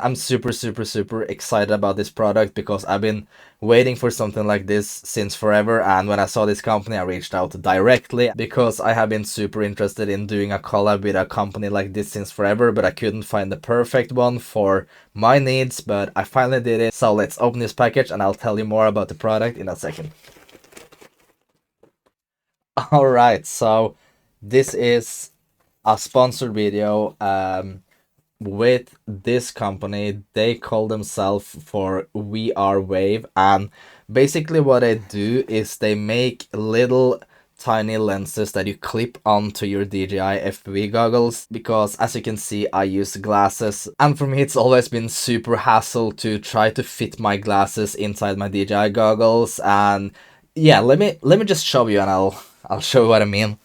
I'm super excited about this product because I've been waiting for something like this since forever, and when I saw this company I reached out directly because I have been super interested in doing a collab with a company like this since forever, but I couldn't find the perfect one for my needs, but I finally did it. So let's open this package and I'll tell you more about the product in a second. Alright, so this is a sponsored video with this company. They call themselves for We Are Wave, and basically what they do is they make little tiny lenses that you clip onto your DJI FPV goggles, because as you can see I use glasses, and for me it's always been super hassle to try to fit my glasses inside my DJI goggles. And yeah, let me just show you and I'll show you what I mean.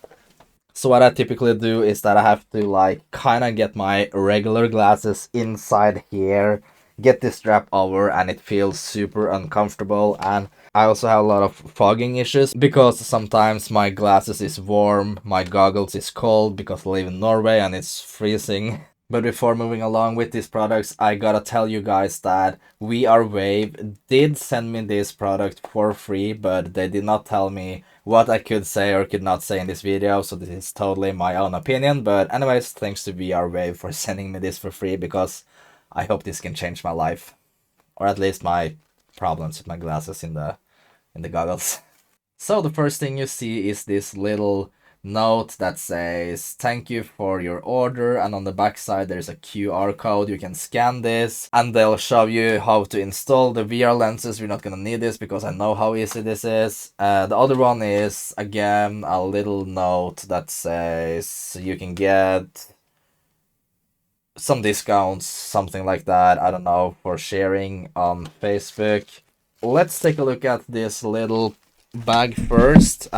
So what I typically do is that I have to like kind of get my regular glasses inside here, get this strap over, and it feels super uncomfortable. And I also have a lot of fogging issues because sometimes my glasses is warm, my goggles is cold because I live in Norway and it's freezing. But before moving along with these products, I gotta tell you guys that We Are Wave did send me this product for free, but they did not tell me what I could say or could not say in this video, so this is totally my own opinion. But anyways, thanks to We Are Wave for sending me this for free, because I hope this can change my life, or at least my problems with my glasses in the goggles. So the first thing you see is this little note that says thank you for your order, and on the back side there's a QR code. You can scan this and they'll show you how to install the VR lenses. We're not gonna need this because I know how easy this is. The other one is again a little note that says you can get some discounts, something like that, I don't know, for sharing on Facebook. Let's take a look at this little bag first.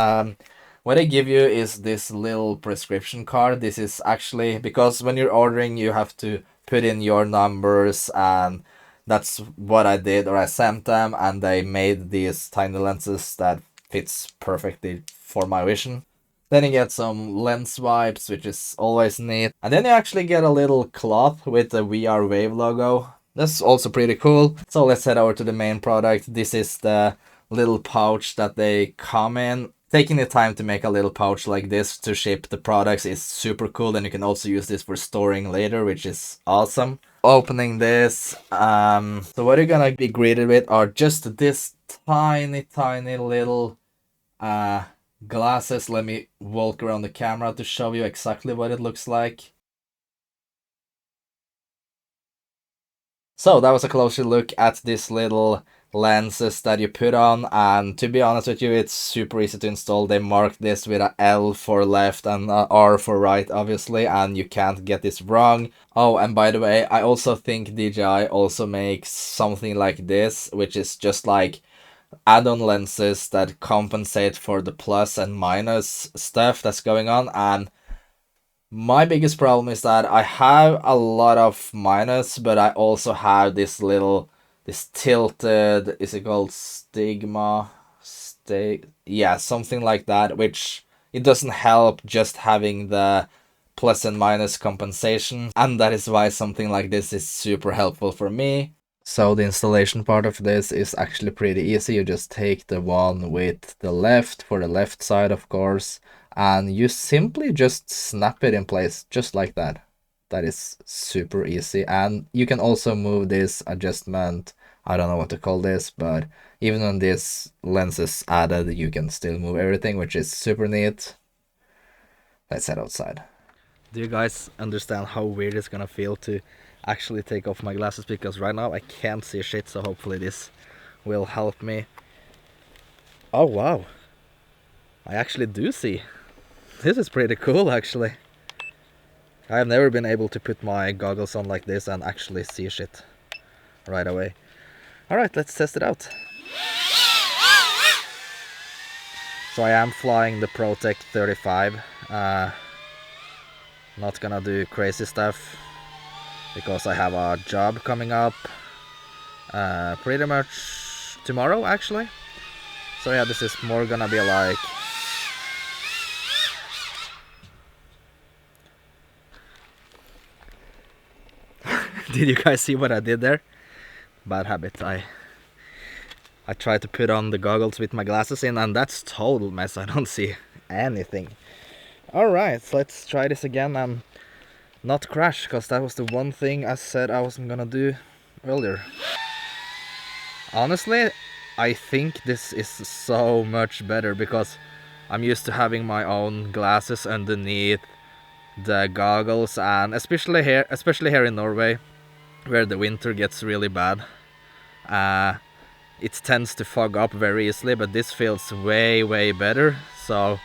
What they give you is this little prescription card. This is actually because when you're ordering you have to put in your numbers, and that's what I did, or I sent them, and they made these tiny lenses that fits perfectly for my vision. Then you get some lens wipes, which is always neat. And then you actually get a little cloth with the VR Wave logo. That's also pretty cool. So let's head over to the main product. This is the little pouch that they come in. Taking the time to make a little pouch like this to ship the products is super cool, and you can also use this for storing later, which is awesome. Opening this, so what you're gonna be greeted with are just this tiny little glasses. Let me walk around the camera to show you exactly what it looks like. So that was a closer look at this little lenses that you put on, and to be honest with you, it's super easy to install. They marked this with a L for left and a R for right, obviously, and you can't get this wrong. Oh, and by the way, I also think DJI also makes something like this, which is just like add-on lenses that compensate for the plus and minus stuff that's going on. And my biggest problem is that I have a lot of minus, but I also have this tilted, is it called stigma? Yeah, something like that, which it doesn't help just having the plus and minus compensation, and that is why something like this is super helpful for me. So the installation part of this is actually pretty easy. You just take the one with the left for the left side, of course, and you simply just snap it in place just like that. That is super easy. And you can also move this adjustment. I don't know what to call this, but even when this lens is added, you can still move everything, which is super neat. Let's head outside. Do you guys understand how weird it's gonna feel to actually take off my glasses? Because right now I can't see shit, so hopefully this will help me. Oh wow, I actually do see. This is pretty cool actually. I have never been able to put my goggles on like this and actually see shit right away. Alright, let's test it out. So I am flying the ProTech 35. Not gonna do crazy stuff because I have a job coming up pretty much tomorrow actually. So yeah, this is more gonna be like Did you guys see what I did there? Bad habit. I tried to put on the goggles with my glasses in, and that's total mess. I don't see anything. Alright, so let's try this again and not crash, because that was the one thing I said I wasn't gonna do earlier. Honestly, I think this is so much better because I'm used to having my own glasses underneath the goggles, and especially here in Norway, where the winter gets really bad. It tends to fog up very easily, but this feels way better. So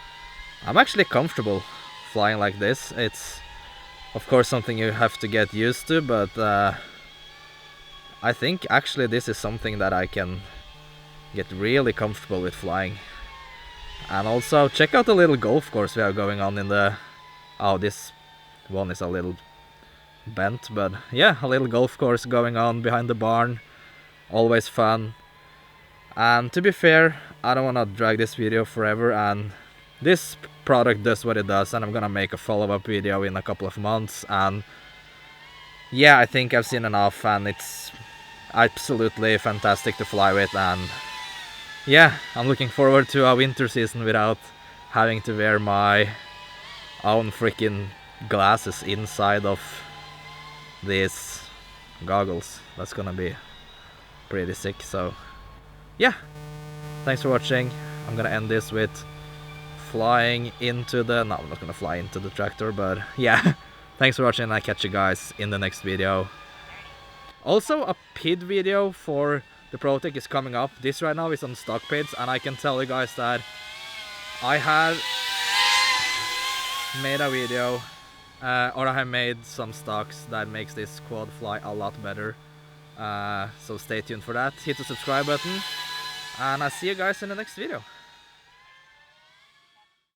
I'm actually comfortable flying like this. It's of course something you have to get used to, but I think actually this is something that I can get really comfortable with flying. And also check out the little golf course we have going on in the... Oh, this one is a little bent, but yeah, a little golf course going on behind the barn. Always fun. And to be fair, I don't want to drag this video forever, and this product does what it does, and I'm gonna make a follow-up video in a couple of months. And yeah, I think I've seen enough, and it's absolutely fantastic to fly with. And yeah, I'm looking forward to a winter season without having to wear my own freaking glasses inside of these goggles. That's gonna be pretty sick. So yeah, thanks for watching. I'm gonna end this with flying into the... No, I'm not gonna fly into the tractor, but yeah. Thanks for watching, and I'll catch you guys in the next video. Also, a PID video for the Protec is coming up. This right now is on stock PIDs, and I can tell you guys that I have made a video, or I have made some stocks that makes this quad fly a lot better. So stay tuned for that. Hit the subscribe button, and I'll see you guys in the next video.